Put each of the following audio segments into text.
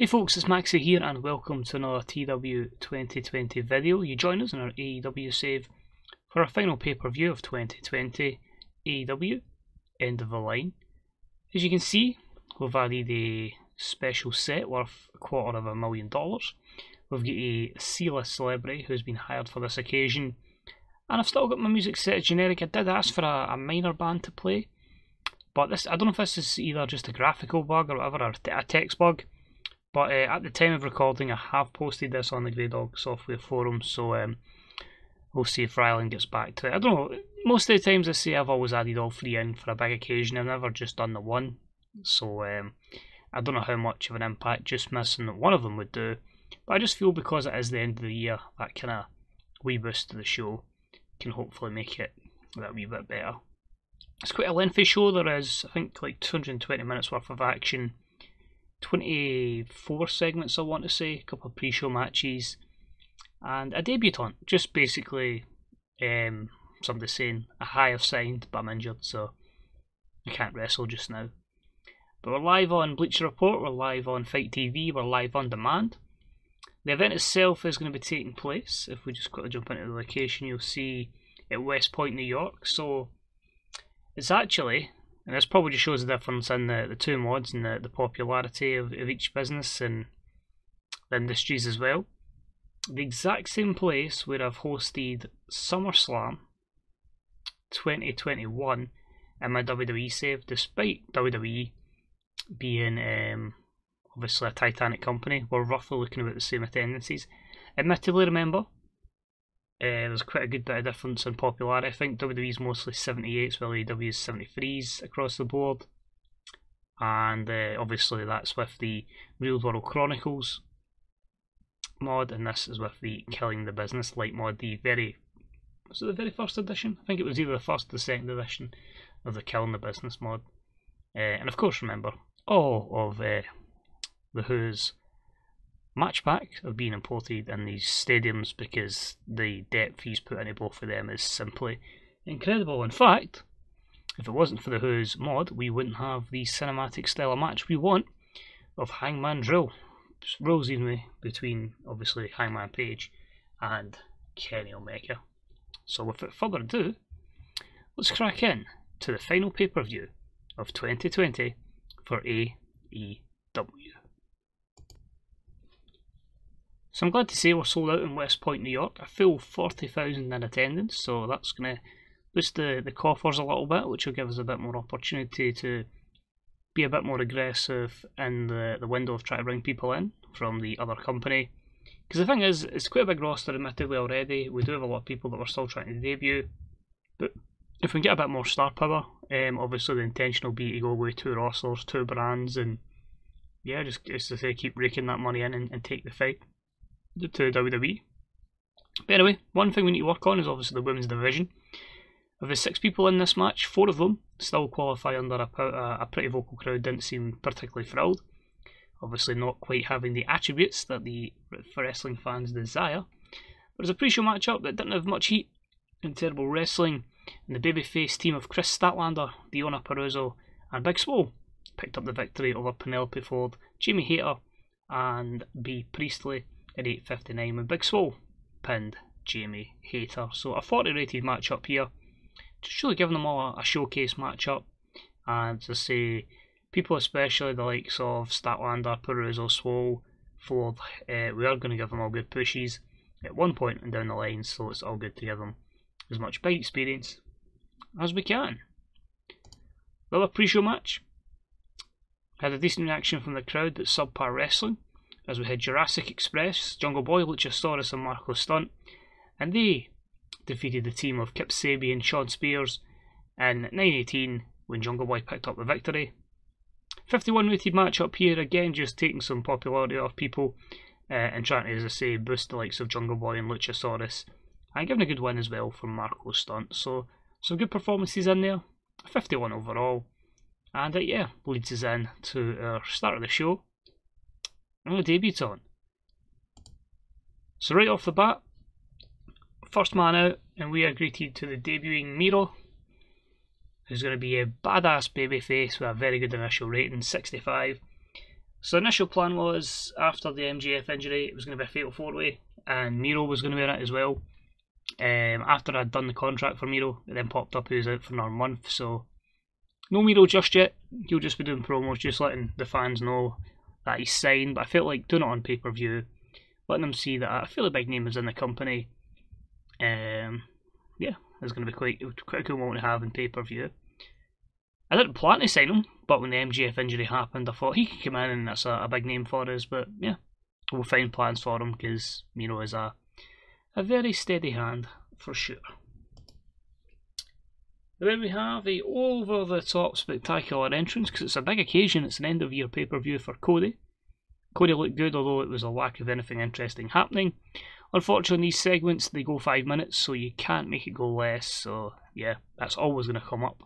Hey folks, it's Maxie here and welcome to another TEW2020 video. You join us in our AEW save for our final pay-per-view of 2020, AEW, End of the Line. As you can see, we've added a special set worth $250,000. We've got a C-list celebrity who's been hired for this occasion. And I've still got my music set as generic. I did ask for a minor band to play, but this, I don't know if this is either just a graphical bug or whatever, or a text bug. But at the time of recording, I have posted this on the Grey Dog software forum, so we'll see if Ryland gets back to it. I don't know, most of the times I say I've always added all three in for a big occasion. I've never just done the one, so I don't know how much of an impact just missing one of them would do. But I just feel because it is the end of the year, that kind of wee boost to the show can hopefully make it that wee bit better. It's quite a lengthy show. There is, I think, like 220 minutes worth of action. 24 segments, I want to say, a couple of pre-show matches, and a debutant. Just basically somebody saying, "Hi, I've signed, but I'm injured, so I can't wrestle just now." But we're live on Bleacher Report, we're live on Fight TV, we're live on demand. The event itself is going to be taking place, if we just quickly jump into the location, you'll see at West Point, New York. So it's actually, and this probably just shows the difference in the two mods and the popularity of each business and the industries as well. The exact same place where I've hosted SummerSlam 2021 in my WWE save, despite WWE being obviously a Titanic company. We're roughly looking at the same attendances. Admittedly, remember, there's quite a good bit of difference in popularity. I think WWE's mostly 78s, while AEW's 73s across the board. And obviously that's with the Real World Chronicles mod, and this is with the Killing the Business Light mod, was it the very first edition? I think it was either the first or the second edition of the Killing the Business mod. And of course, remember, all of The Who's match pack have been imported in these stadiums because the depth he's put into both of them is simply incredible. In fact, if it wasn't for the Who's mod, we wouldn't have the cinematic style of match we want of Hangman Drill. Rolls in between, obviously, Hangman Page and Kenny Omega. So without further ado, let's crack in to the final pay-per-view of 2020 for AEW. So I'm glad to say we're sold out in West Point, New York. A full 40,000 in attendance, so that's going to boost the coffers a little bit, which will give us a bit more opportunity to be a bit more aggressive in the window of trying to bring people in from the other company. Because the thing is, it's quite a big roster admittedly already. We do have a lot of people that we're still trying to debut, but if we can get a bit more star power, obviously the intention will be to go with two rosters, two brands, and yeah, just to say, keep raking that money in and take the fight to WWE. But anyway, one thing we need to work on is obviously the women's division. Of the 6 people in this match, 4 of them still qualify under a pretty vocal crowd. Didn't seem particularly thrilled. Obviously not quite having the attributes that the wrestling fans desire. But it was a pre-show matchup that didn't have much heat and terrible wrestling. And the babyface team of Chris Statlander, Deonna Purrazzo and Big Swole picked up the victory over Penelope Ford, Jamie Hayter and B. Priestley at 8:59, when Big Swole pinned Jamie Hayter. So a 40 rated matchup here, just really giving them all a showcase matchup. And to say, people especially the likes of Statlander, Purrazzo, Swole, Ford, we are going to give them all good pushes at one point and down the line, so it's all good to give them as much big experience as we can. The other pre-show match had a decent reaction from the crowd at Subpar Wrestling, as we had Jurassic Express, Jungle Boy, Luchasaurus and Marco Stunt, and they defeated the team of Kip Sabian, Sean Spears in 9:18 when Jungle Boy picked up the victory. 51 rated matchup here, again just taking some popularity off people and trying to, as I say, boost the likes of Jungle Boy and Luchasaurus, and giving a good win as well from Marco Stunt. So some good performances in there, 51 overall, and yeah, leads us in to our start of the show. I'm a debutant. So right off the bat, first man out, and we are greeted to the debuting Miro, who's going to be a badass babyface with a very good initial rating, 65. So the initial plan was, after the MJF injury, it was going to be a fatal 4-way, and Miro was going to be in it as well. After I'd done the contract for Miro, it then popped up he was out for another month, so no Miro just yet. He'll just be doing promos, just letting the fans know that he's signed, but I felt like doing it on pay-per-view, letting them see that a fairly big name is in the company. Yeah, it's going to be quite a cool moment to have in pay-per-view. I didn't plan to sign him, but when the MJF injury happened, I thought he could come in and that's a big name for us, but yeah, we'll find plans for him because Miro is a very steady hand for sure. Then we have a over-the-top spectacular entrance because it's a big occasion. It's an end-of-year pay-per-view for Cody. Cody looked good, although it was a lack of anything interesting happening. Unfortunately, in these segments, they go 5 minutes, so you can't make it go less. So yeah, that's always going to come up.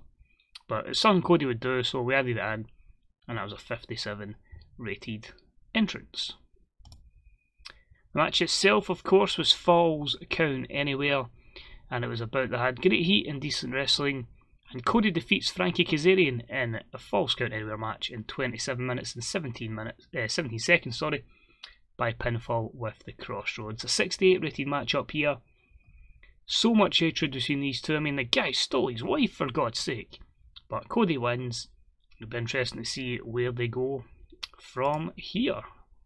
But it's something Cody would do, so we added it in, and that was a 57 rated entrance. The match itself, of course, was Falls Count Anywhere, and it was about that had great heat and decent wrestling, and Cody defeats Frankie Kazarian in a Falls Count Anywhere match in 27 minutes and 17 seconds, by pinfall with the Crossroads. A 68 rated match up here. So much hatred between these two. I mean, the guy stole his wife, for God's sake. But Cody wins. It'll be interesting to see where they go from here.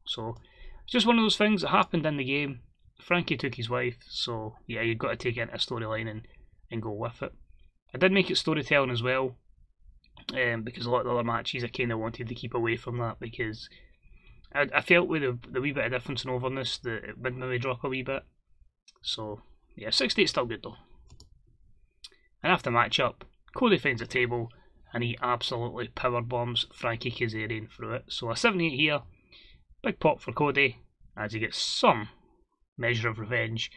So, it's just one of those things that happened in the game. Frankie took his wife, so yeah, you've got to take it into a storyline and go with it. I did make it storytelling as well, because a lot of the other matches I kind of wanted to keep away from that, because I felt with the wee bit of difference in overness that it would maybe drop a wee bit. So yeah, 68 still good though. And after match-up, Cody finds a table and he absolutely power bombs Frankie Kazarian through it. So a 78 here, big pop for Cody as he gets some measure of revenge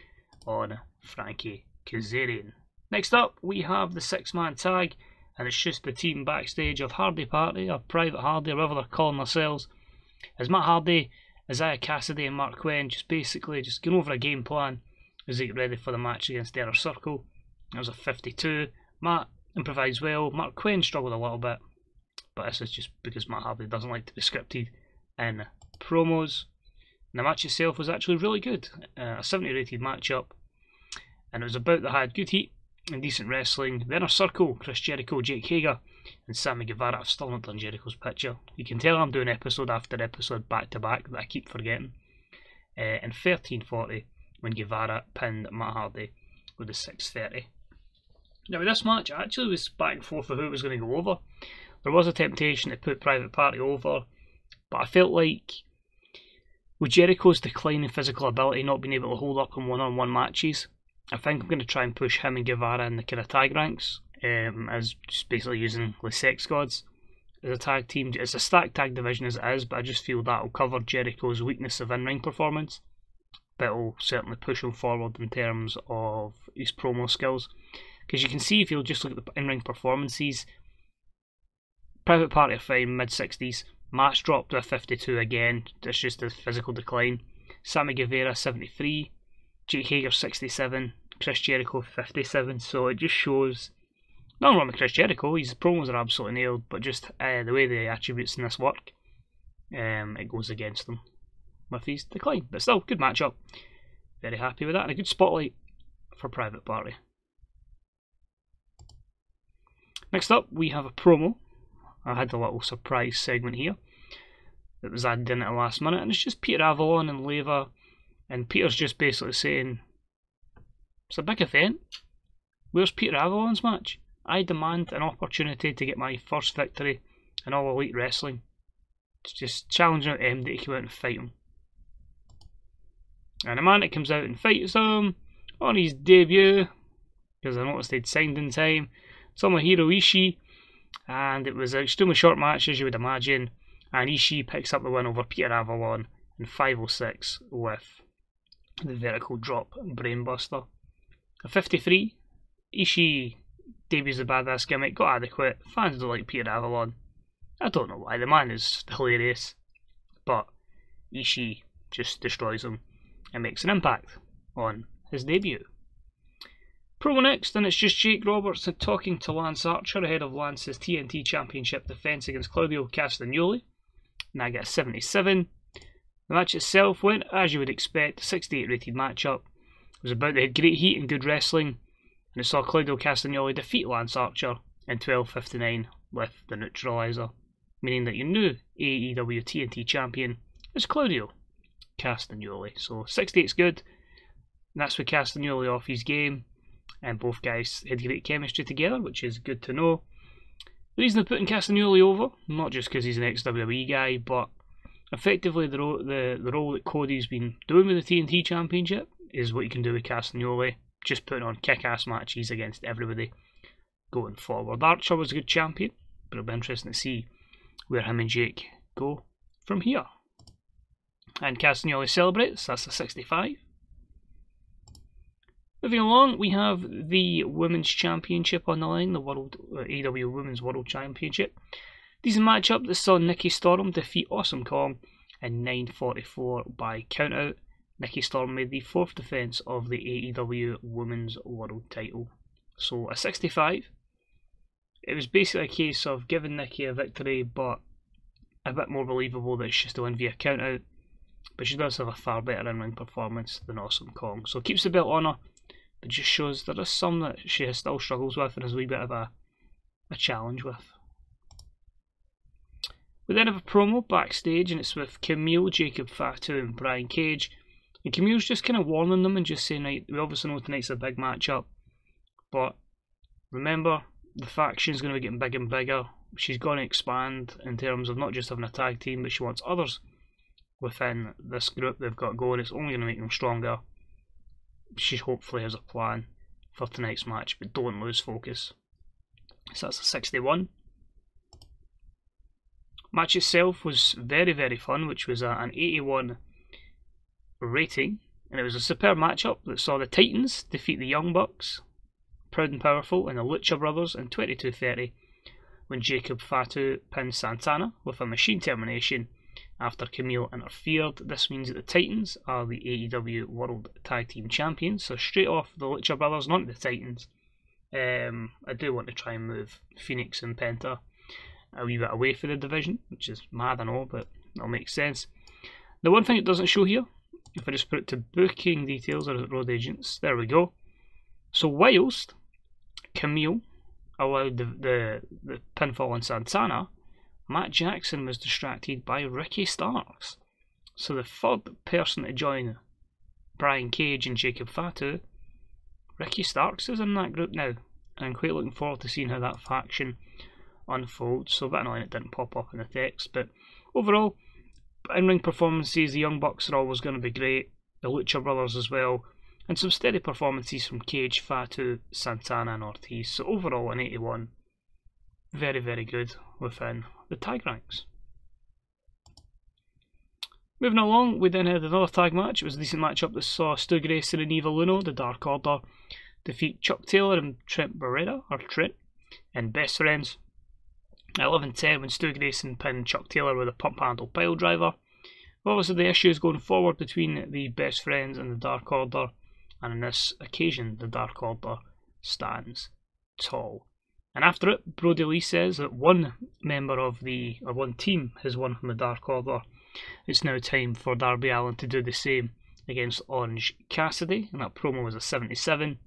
on Frankie Kazarian. Next up, we have the 6-man tag, and it's just the team backstage of Hardy Party, or Private Hardy, or whatever they're calling themselves. As Matt Hardy, Isaiah Cassidy, and Mark Quinn just basically going over a game plan as they get ready for the match against the Inner Circle. That was a 52. Matt improvised well. Mark Quinn struggled a little bit, but this is just because Matt Hardy doesn't like to be scripted in promos. And the match itself was actually really good. A 70 rated matchup, and it was about that had good heat and decent wrestling. The Inner Circle, Chris Jericho, Jake Hager, and Sammy Guevara. I've still not done Jericho's picture. You can tell I'm doing episode after episode back to back that I keep forgetting. And 13:40 when Guevara pinned Matt Hardy with the 6:30. Now with this match, I actually was back and forth with who was going to go over. There was a temptation to put Private Party over, but I felt like with Jericho's decline in physical ability, not being able to hold up in one-on-one matches, I think I'm going to try and push him and Guevara in the kind of tag ranks, as just basically using the Sex Gods as a tag team. It's a stacked tag division as it is, but I just feel that'll cover Jericho's weakness of in-ring performance, but it'll certainly push him forward in terms of his promo skills. Because you can see, if you'll just look at the in-ring performances, Private Party are fine, mid-60s. Matt's dropped to a 52 again, it's just a physical decline. Sammy Guevara 73, Jake Hager 67, Chris Jericho 57, so it just shows, nothing wrong with Chris Jericho, his promos are absolutely nailed, but just the way the attributes in this work, it goes against them with his decline. But still, good matchup, very happy with that, and a good spotlight for Private Party. Next up, we have a promo. I had a little surprise segment here that was added in at the last minute, and it's just Peter Avalon and Leva, and Peter's just basically saying, it's a big event, where's Peter Avalon's match? I demand an opportunity to get my first victory in All Elite Wrestling. It's just challenging MD to come out and fight him. And a man that comes out and fights him on his debut, because I noticed they'd signed in time, Tomohiro Ishii, and it was an extremely short match as you would imagine, and Ishii picks up the win over Peter Avalon in 5:06 with the vertical drop brainbuster. A 53, Ishii debuts the badass gimmick, got adequate, fans don't like Peter Avalon, I don't know why, the man is hilarious, but Ishii just destroys him and makes an impact on his debut. Promo next, and it's just Jake Roberts talking to Lance Archer ahead of Lance's TNT Championship defense against Claudio Castagnoli. and I get a 77. The match itself went as you would expect, a 68 rated matchup. It was about they had great heat and good wrestling, and it saw Claudio Castagnoli defeat Lance Archer in 12:59 with the neutralizer, meaning that your new AEW TNT champion is Claudio Castagnoli. So 68's good, and that's with Castagnoli off his game, and both guys had great chemistry together, which is good to know. The reason they're putting Castagnoli over, not just because he's an ex-WWE guy, but effectively the role that Cody's been doing with the TNT Championship is what you can do with Castagnoli, just putting on kick-ass matches against everybody going forward. Archer was a good champion, but it'll be interesting to see where him and Jake go from here. And Castagnoli celebrates, that's a 65. Moving along, we have the Women's Championship on the line, the AEW Women's World Championship. Decent matchup that saw Nikki Storm defeat Awesome Kong in 9:44 by countout. Nikki Storm made the 4th defence of the AEW Women's World title. So a 65. It was basically a case of giving Nikki a victory, but a bit more believable that she's still in via countout. But she does have a far better in-ring performance than Awesome Kong. So it keeps the belt on her, but just shows there is some that she still struggles with and has a wee bit of a challenge with. We then have a promo backstage, and it's with Camille, Jacob Fatu and Brian Cage. And Camille's just kind of warning them and just saying, right, we obviously know tonight's a big matchup, but remember, the faction's going to be getting bigger and bigger. She's going to expand in terms of not just having a tag team, but she wants others within this group they've got going. It's only going to make them stronger. She hopefully has a plan for tonight's match, but don't lose focus. So that's a 61. Match itself was very, very fun, which was an 81 rating, and it was a superb matchup that saw the Titans defeat the Young Bucks, Proud and Powerful, and the Lucha Brothers in 22:30 when Jacob Fatu pinned Santana with a machine termination after Camille interfered. This means that the Titans are the AEW World Tag Team Champions, so straight off the Lucha Brothers, not the Titans. I do want to try and move Phoenix and Penta a wee bit away for the division, which is mad, I know, but that'll make sense. The one thing it doesn't show here, if I just put it to booking details or road agents, there we go. So whilst Camille allowed the pinfall on Santana, Matt Jackson was distracted by Ricky Starks. So the third person to join Brian Cage and Jacob Fatu, Ricky Starks is in that group now, and I'm quite looking forward to seeing how that faction unfolds. So a bit annoying it didn't pop up in the text, but overall, in-ring performances, the Young Bucks are always going to be great, the Lucha Brothers as well, and some steady performances from Cage, Fatu, Santana and Ortiz. So overall an 81, very, very good within the tag ranks. Moving along, we then had another tag match. It was a decent matchup that saw Stu Grayson and Eva Luno, the Dark Order, defeat Chuck Taylor and Trent Beretta, and Best Friends. At 11:10 when Stu Grayson pinned Chuck Taylor with a pump handle pile driver. Obviously the issues going forward between the Best Friends and the Dark Order, and on this occasion the Dark Order stands tall. And after it, Brody Lee says that one team has won from the Dark Order. It's now time for Darby Allin to do the same against Orange Cassidy, and that promo was a 77.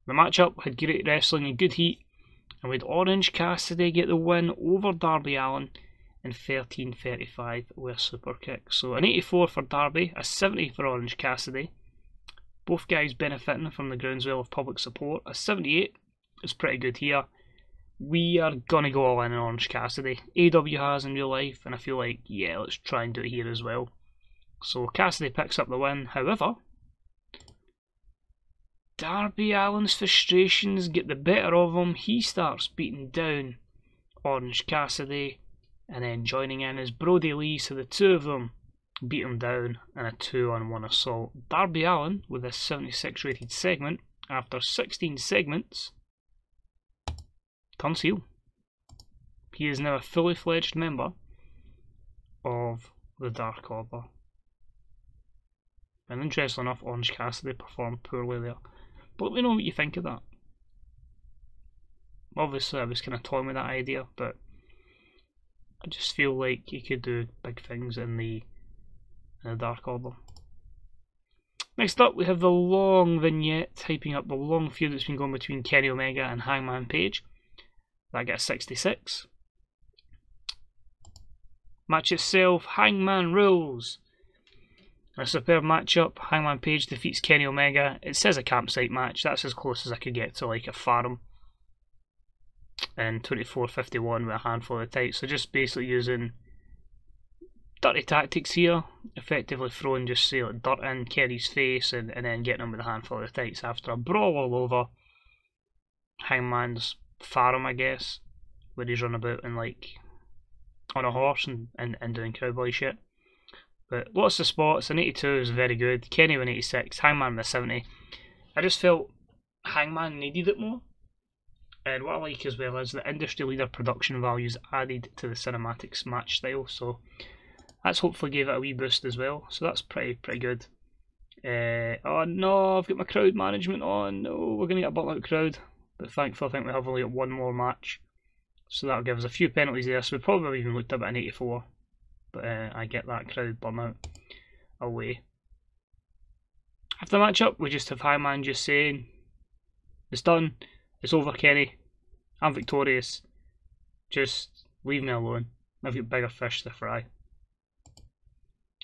The matchup had great wrestling and good heat, and with Orange Cassidy get the win over Darby Allin in 13:35 with a super kick. So an 84 for Darby, a 70 for Orange Cassidy. Both guys benefiting from the groundswell of public support. A 78 is pretty good here. We are going to go all in on Orange Cassidy. AEW has in real life, and I feel like, yeah, let's try and do it here as well. So Cassidy picks up the win. However, Darby Allin's frustrations get the better of him. He starts beating down Orange Cassidy, and then joining in is Brody Lee, so the two of them beat him down in a 2-on-1 assault. Darby Allin, with a 76 rated segment, after 16 segments, turns heel. He is now a fully fledged member of the Dark Order. And interestingly enough, Orange Cassidy performed poorly there. But let me know what you think of that. Obviously I was kind of toying with that idea, but I just feel like he could do big things in the Dark Order. Next up, we have the long vignette hyping up the long feud that's been going between Kenny Omega and Hangman Page. That gets 66. Match itself, Hangman rules. A superb matchup. Hangman Page defeats Kenny Omega. It says a campsite match. That's as close as I could get to like a farm. And 24:51 with a handful of tights. So just basically using dirty tactics here. Effectively throwing just say like dirt in Kenny's face and then getting him with a handful of tights after a brawl all over Hangman's farm, I guess, where he's run about and like on a horse and doing cowboy shit. But lots of spots. An 82 is very good. Kenny with 86. Hangman with 70. I just felt Hangman needed it more. And what I like as well is the industry leader production values added to the cinematics match style. So that's hopefully gave it a wee boost as well. So that's pretty good. Oh no, I've got my crowd management on. No, we're going to get a burnt-out crowd. But thankfully I think we have only got one more match. So that'll give us a few penalties there. So we probably even looked up at an 84. But I get that crowd burnout away. After the match up, we just have Hangman just saying, it's done, it's over Kenny, I'm victorious, just leave me alone, I've got bigger fish to fry.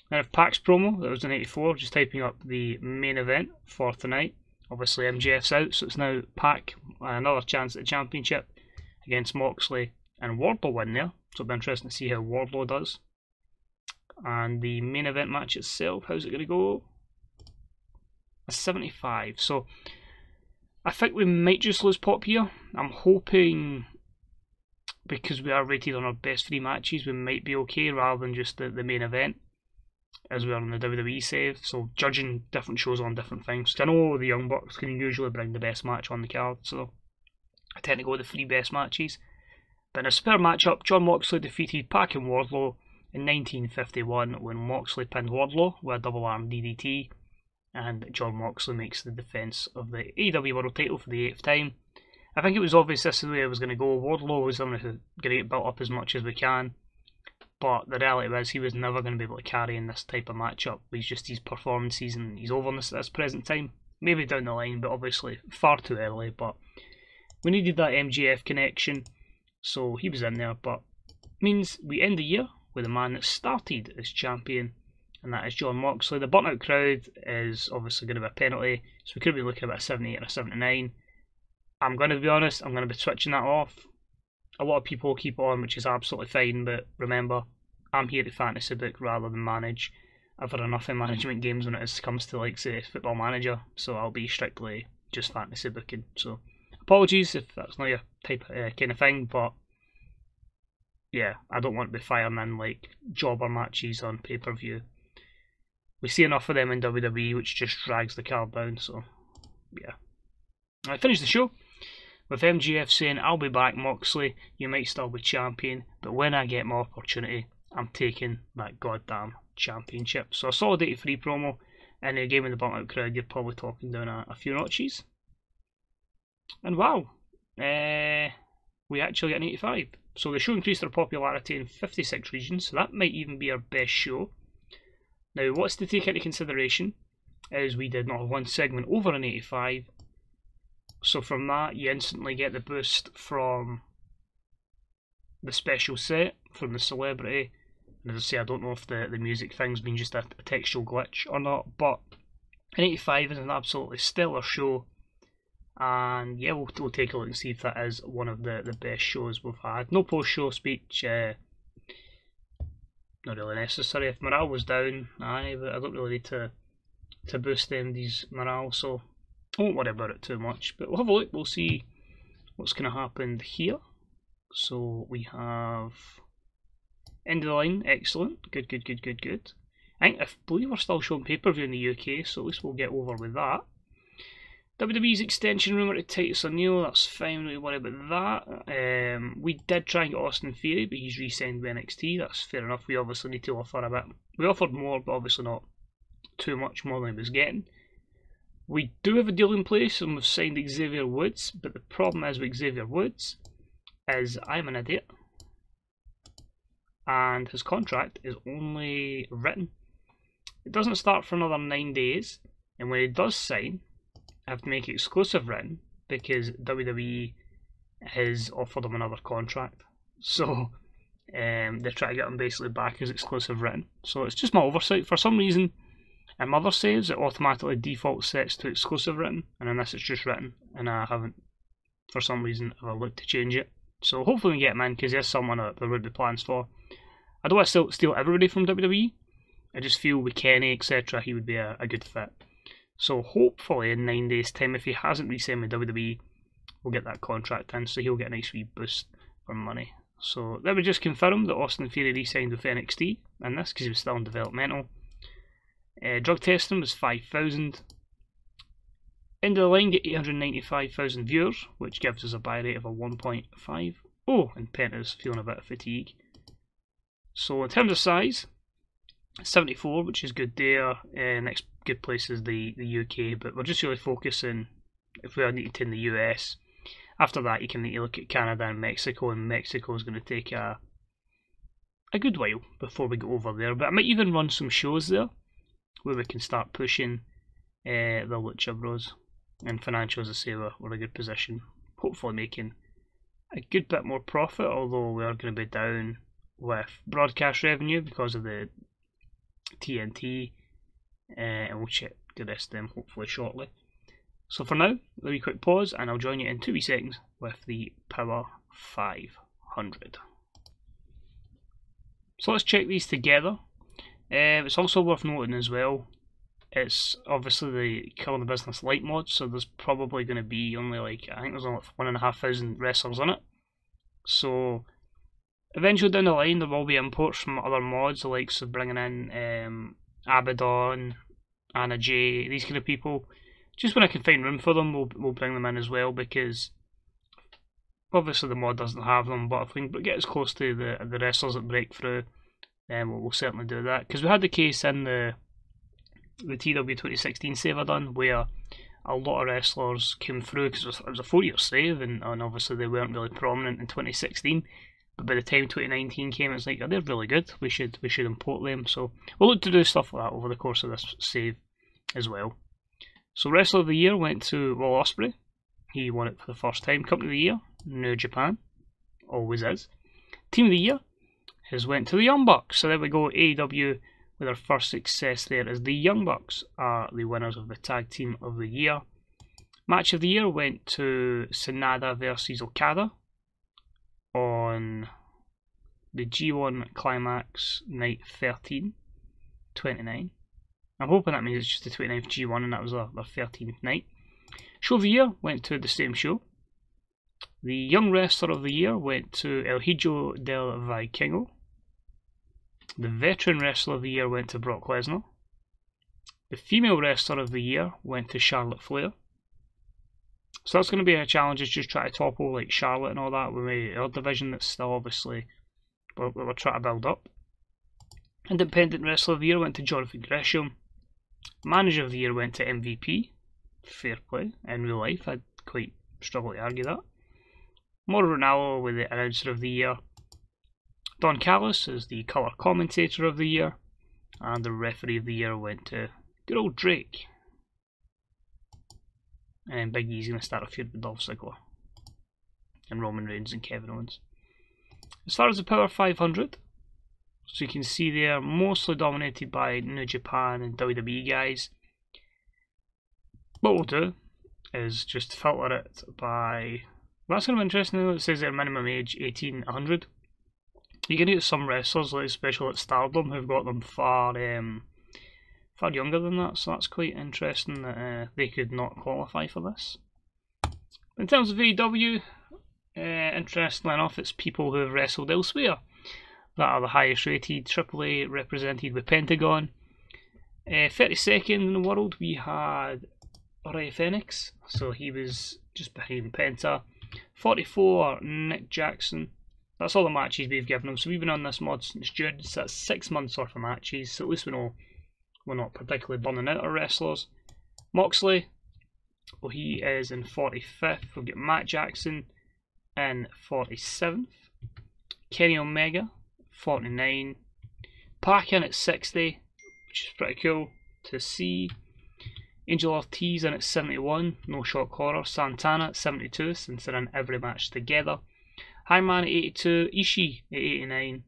Then have Pac's promo, that was in 84, just typing up the main event for tonight. Obviously MJF's out, so it's now Pac, another chance at the championship against Moxley, and Wardlow win there, so it'll be interesting to see how Wardlow does. And the main event match itself, how's it going to go? A 75. So I think we might just lose Pop here. I'm hoping, because we are rated on our best 3 matches, we might be okay rather than just the main event, as we are on the WWE save. So judging different shows on different things. I know the Young Bucks can usually bring the best match on the card, so I tend to go with the 3 best matches. But in a superb matchup, Jon Moxley defeated Pac and Wardlow in 1951 when Moxley pinned Wardlow with a double arm DDT, and Jon Moxley makes the defence of the AEW World title for the 8th time. I think it was obvious this is the way it was going to go. Wardlow was going to get built up as much as we can, but the reality was he was never going to be able to carry in this type of matchup. He's just his performances and his overness at this present time. Maybe down the line, but obviously far too early. But we needed that MJF connection, so he was in there. But means we end the year with a man that started as champion, and that is Jon Moxley. The burnt-out crowd is obviously going to be a penalty, so we could be looking at about a 78 or a 79. I'm going to be honest, I'm going to be switching that off. A lot of people keep it on, which is absolutely fine, but remember, I'm here to fantasy book rather than manage. I've had enough in management games when it comes to, like, say, Football Manager, so I'll be strictly just fantasy booking. So apologies if that's not your type kind of thing, but yeah, I don't want to be firing in like jobber matches on pay-per-view. We see enough of them in WWE, which just drags the card down, so yeah. I finished the show with MJF saying, "I'll be back, Moxley, you might still be champion, but when I get my opportunity, I'm taking that goddamn championship." So a solid 83 promo, and again with the burnt-out crowd, you're probably talking down a few notches. And wow, we actually get an 85. So the show increased their popularity in 56 regions, so that might even be our best show. Now, what's to take into consideration is we did not have one segment over an 85, so from that you instantly get the boost from the special set, from the celebrity. And as I say, I don't know if the music thing's been just a textual glitch or not, but an 85 is an absolutely stellar show. And yeah, we'll take a look and see if that is one of the best shows we've had. No post-show speech, not really necessary. If morale was down, but I don't really need to boost MD's morale, so I won't worry about it too much. But we'll have a look, we'll see what's going to happen here. So we have end of the line, excellent, good. I believe we're still showing pay-per-view in the UK, so at least we'll get over with that. WWE's extension rumour to Titus O'Neil, that's fine, we don't worry about that. We did try and get Austin Theory, but he's re-signed with NXT, that's fair enough. We obviously need to offer a bit. We offered more, but obviously not too much more than he was getting. We do have a deal in place, and we've signed Xavier Woods, but the problem is with Xavier Woods is I'm an idiot. and his contract is only written. It doesn't start for another 9 days, and when he does sign, I have to make it exclusive written because WWE has offered him another contract. So they're trying to get him basically back as exclusive written. So it's just my oversight. For some reason, in my other saves, it automatically default sets to exclusive written, and in this it's just written, and I haven't, for some reason, ever looked to change it. So hopefully we get him in, because there's someone that there would be plans for. I don't want to steal everybody from WWE. I just feel with Kenny, etc., he would be a good fit. So hopefully in 9 days' time, if he hasn't re-signed with WWE, we'll get that contract in, so he'll get a nice wee boost for money. So that would just confirm that Austin Theory re-signed with NXT in this, because he was still in developmental. Drug testing was 5,000. End of the line get 895,000 viewers, which gives us a buy rate of a 1.5. Oh, and Penta's feeling a bit of fatigue. So in terms of size, 74, which is good there. Next good place is the UK, but we're just really focusing, if we are needed to, in the US. After that, you can need to look at Canada and Mexico is going to take a good while before we go over there. But I might even run some shows there where we can start pushing the Lucha Bros. And financial, as I say, we're in a good position. Hopefully making a good bit more profit, although we are going to be down with broadcast revenue because of the TNT, and we'll check the rest of them hopefully shortly. So for now, a wee quick pause, and I'll join you in 2 wee seconds with the Power 500. So let's check these together. It's also worth noting as well, it's obviously the Killing the Business Light mod, so there's probably going to be only like, I think there's only 1,500 wrestlers in it. So eventually down the line there will be imports from other mods, the likes of bringing in Abaddon, Anna Jay, these kind of people. Just when I can find room for them, we'll bring them in as well, because obviously the mod doesn't have them, but if we can get as close to the wrestlers that break through, then we'll certainly do that. Because we had the case in the TEW2016 save I done, where a lot of wrestlers came through, because it was a 4-year save, and obviously they weren't really prominent in 2016. But by the time 2019 came, it's like, oh, they're really good. We should import them. So we'll look to do stuff like that over the course of this save as well. So Wrestler of the Year went to Will Ospreay. He won it for the first time. Company of the Year, New Japan, always is. Team of the Year has went to the Young Bucks. So there we go. AEW with our first success there, as the Young Bucks are the winners of the Tag Team of the Year. Match of the Year went to Sanada versus Okada on the G1 Climax Night 13, 29. I'm hoping that means it's just the 29th G1 and that was their 13th night. Show of the Year went to the same show. The Young Wrestler of the Year went to El Hijo del Vikingo. The Veteran Wrestler of the Year went to Brock Lesnar. The Female Wrestler of the Year went to Charlotte Flair. So that's going to be a challenge, is just try to topple like Charlotte and all that with our division that's still obviously we're trying to build up. Independent Wrestler of the Year went to Jonathan Gresham. Manager of the Year went to MVP. Fair play. In real life, I'd quite struggle to argue that. Mauro Ranallo with the Announcer of the Year. Don Callis is the Colour Commentator of the Year. And the Referee of the Year went to good old Drake. And then Big E's going to start a feud with Dolph Ziggler. And Roman Reigns and Kevin Owens. As far as the Power 500, so you can see they are mostly dominated by New Japan and WWE guys. What we'll do is just filter it by... That's going to be interesting. It says their minimum age 1800. You can get some wrestlers, like especially at Stardom, who've got them far younger than that. So that's quite interesting that they could not qualify for this. In terms of AEW, interestingly enough, it's people who have wrestled elsewhere that are the highest rated. AAA represented with Pentagon. 32nd in the world, we had Rey Fenix, so he was just behind Penta. 44, Nick Jackson. That's all the matches we've given him. So we've been on this mod since June, so that's 6 months worth of matches. So at least we know we're not particularly burning out our wrestlers. Moxley, well, he is in 45th. We've got Matt Jackson in 47th. Kenny Omega, 49. Pac in at 60, which is pretty cool to see. Angel Ortiz in at 71, no shock horror. Santana at 72, since they're in every match together. Hangman at 82, Ishii at 89,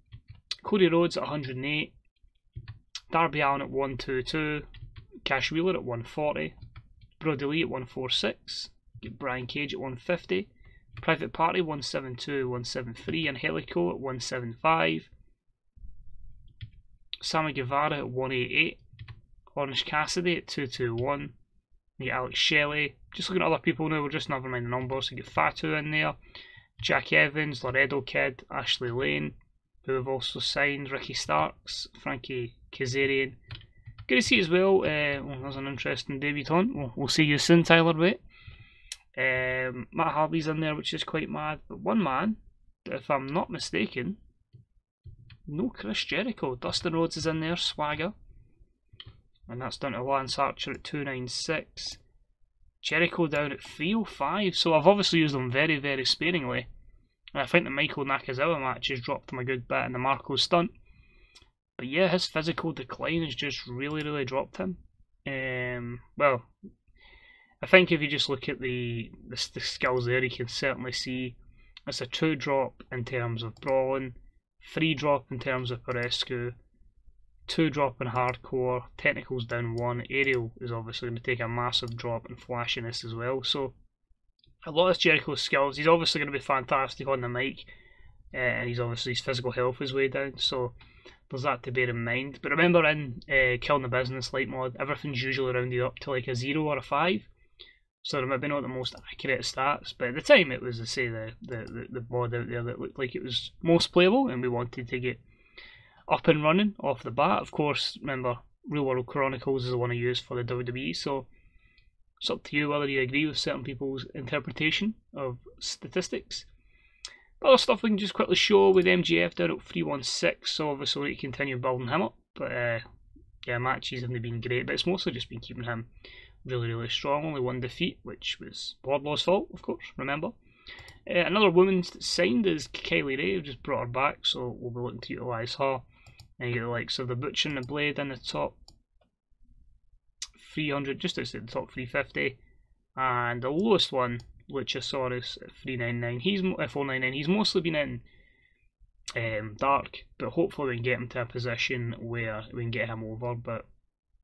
Cody Rhodes at 108, Darby Allin at 122, Cash Wheeler at 140, Brody Lee at 146, get Brian Cage at 150, Private Party 172, 173, and Helico at 175, Sammy Guevara at 188, Orange Cassidy at 221, you get Alex Shelley. Just looking at other people now, we're just never mind the numbers. You get Fatu in there, Jack Evans, Laredo Kid, Ashley Lane, who have also signed, Ricky Starks, Frankie Kazarian. Good to see as well. There's an interesting debut. We'll see you soon, Tyler Bate. Matt Hardy's in there, which is quite mad. But one man, if I'm not mistaken, no Chris Jericho. Dustin Rhodes is in there, Swagger. And that's down to Lance Archer at 296. Jericho down at 305. So I've obviously used them very, very sparingly. And I think the Michael Nakazawa match has dropped him a good bit in the Marco stunt. But yeah, his physical decline has just really, really dropped him. Well, I think if you just look at the skills there, you can certainly see it's a 2 drop in terms of brawling, 3 drop in terms of Perescu, 2 drop in hardcore, technicals down 1, aerial is obviously going to take a massive drop in flashiness as well. So a lot of Jericho's skills, he's obviously going to be fantastic on the mic, and he's obviously, his physical health is way down, so there's that to bear in mind. But remember, in Killing the Business Light Mod, everything's usually rounded up to like a 0 or a 5, so they're maybe not the most accurate stats, but at the time it was, to say, the mod out there that looked like it was most playable, and we wanted to get up and running off the bat. Of course, remember, Real World Chronicles is the one I use for the WWE, so it's up to you whether you agree with certain people's interpretation of statistics. But other stuff we can just quickly show with MJF down at 316, so obviously we need to continue building him up. But yeah, matches haven't been great, but it's mostly just been keeping him really, really strong. Only 1 defeat, which was Wardlow's fault, of course, remember. Another woman signed is Kylie Ray. We've just brought her back, so we'll be looking to utilise her. And you get the likes of the Butcher and the Blade in the top 300, just outside the top 350. And the lowest one, Luchasaurus at 399. He's 499. He's mostly been in dark, but hopefully we can get him to a position where we can get him over. But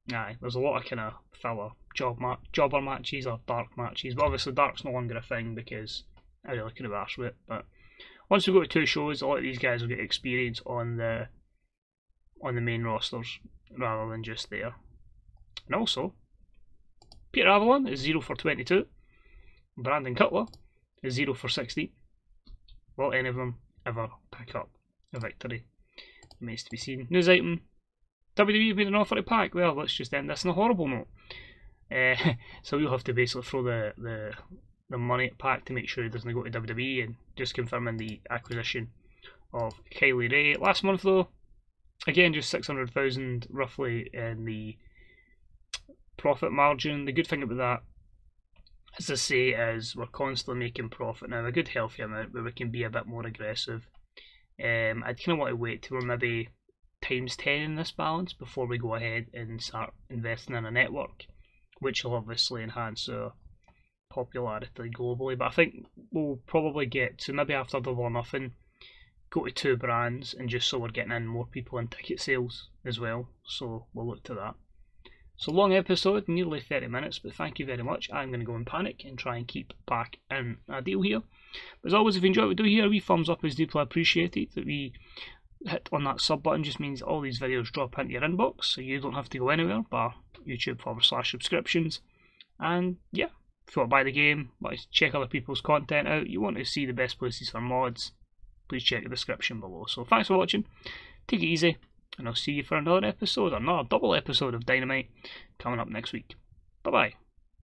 there's a lot of kind of filler jobber matches or dark matches. But obviously dark's no longer a thing because I really couldn't have asked for it. But once we go to 2 shows, a lot of these guys will get experience on the main rosters rather than just there. And also, Peter Avalon is 0 for 22. Brandon Cutler is 0 for 16. Will any of them ever pick up a victory? Remains to be seen. News item: WWE made an offer to Pac. Well, let's just end this on a horrible note. So we'll have to basically throw the money at Pac to make sure he doesn't go to WWE, and just confirming the acquisition of Kylie Ray. Last month though, again just 600,000 roughly in the profit margin. The good thing about that, as I say, is we're constantly making profit now, a good healthy amount where we can be a bit more aggressive. I'd kind of want to wait till we're maybe times 10 in this balance before we go ahead and start investing in a network, which will obviously enhance our popularity globally. But I think we'll probably get to, maybe after Double or Nothing, go to 2 brands, and just so we're getting in more people in ticket sales as well, so we'll look to that. So long episode, nearly 30 minutes, but thank you very much. I'm going to go and panic and try and keep Pac in a deal here. But as always, if you enjoy what we do here, a wee thumbs up is deeply appreciated. That we hit on that sub button just means all these videos drop into your inbox, so you don't have to go anywhere bar YouTube/subscriptions. And yeah, if you want to buy the game, want to check other people's content out, you want to see the best places for mods, please check the description below. So thanks for watching, take it easy, and I'll see you for another episode, another double episode of Dynamite coming up next week. Bye bye.